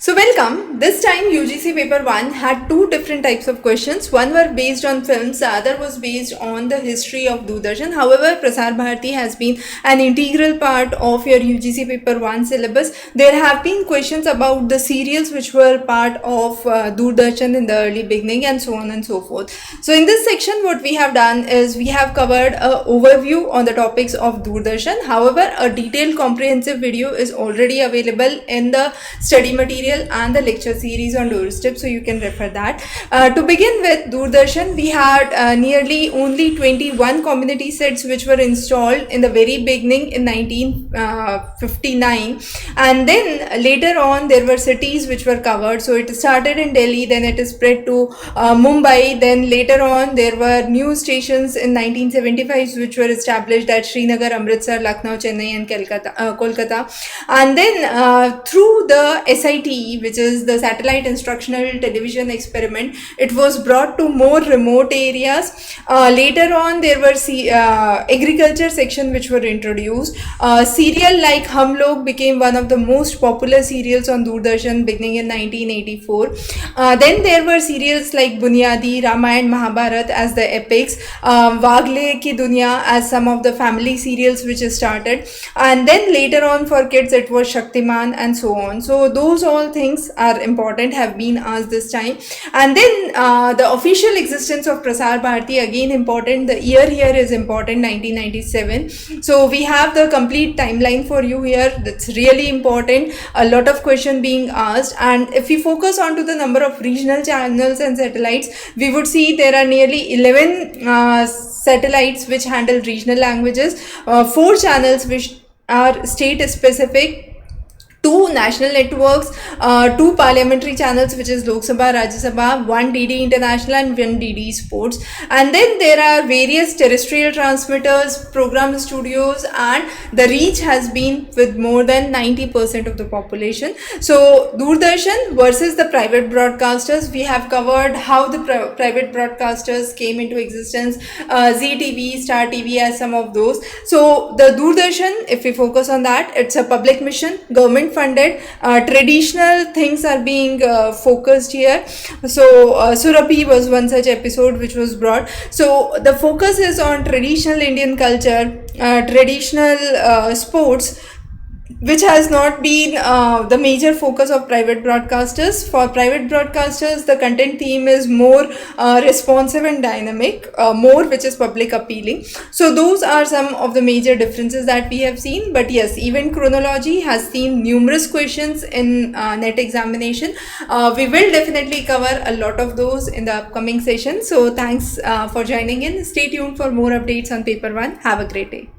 So welcome. This time UGC paper 1 had two different types of questions. One were based on films, the other was based on the history of Doordarshan. However, Prasar Bharati has been an integral part of your UGC paper 1 syllabus. There have been questions about the serials which were part of Doordarshan in the early beginning and so on and so forth. So in this section what we have done is we have covered an overview on the topics of Doordarshan. However, a detailed comprehensive video is already available in the study material and the lecture series on doorstep, so you can refer that. To begin with Doordarshan, we had nearly only 21 community sets which were installed in the very beginning in 1959, and then later on there were cities which were covered. So it started in Delhi, then it is spread to Mumbai, then later on there were new stations in 1975 which were established at Srinagar, Amritsar, Lucknow, Chennai and Kolkata, and then through the SIT, which is the Satellite Instructional Television Experiment, it was brought to more remote areas. Later on there were agriculture section which were introduced. Serial like Hum Log became one of the most popular serials on Doordarshan beginning in 1984. Then there were serials like Bunyadi, Ramayana, Mahabharat as the epics, Wagle Ki Dunya as some of the family serials which started, and then later on for kids it was Shaktiman and so on. So those all things are important, have been asked this time. And then the official existence of Prasar Bharati, again important, the year here is important, 1997. So we have the complete timeline for you here. That's really important, a lot of question being asked. And if we focus on to the number of regional channels and satellites, we would see there are nearly 11 satellites which handle regional languages, 4 channels which are state specific, 2 national networks, 2 parliamentary channels which is Lok Sabha, Rajya Sabha, 1 DD International and 1 DD Sports, and then there are various terrestrial transmitters, program studios, and the reach has been with more than 90% of the population. So Doordarshan versus the private broadcasters, we have covered how the private broadcasters came into existence, Zee TV, Star TV as some of those. So the Doordarshan, if we focus on that, it's a public mission, government funded, traditional things are being focused here. So Surabhi was one such episode which was brought. So the focus is on traditional Indian culture, traditional sports, which has not been the major focus of private broadcasters. For private broadcasters, the content theme is more responsive and dynamic, more which is public appealing. So those are some of the major differences that we have seen. But yes, event chronology has seen numerous questions in NET examination. We will definitely cover a lot of those in the upcoming session. So thanks for joining in. Stay tuned for more updates on paper 1. Have a great day.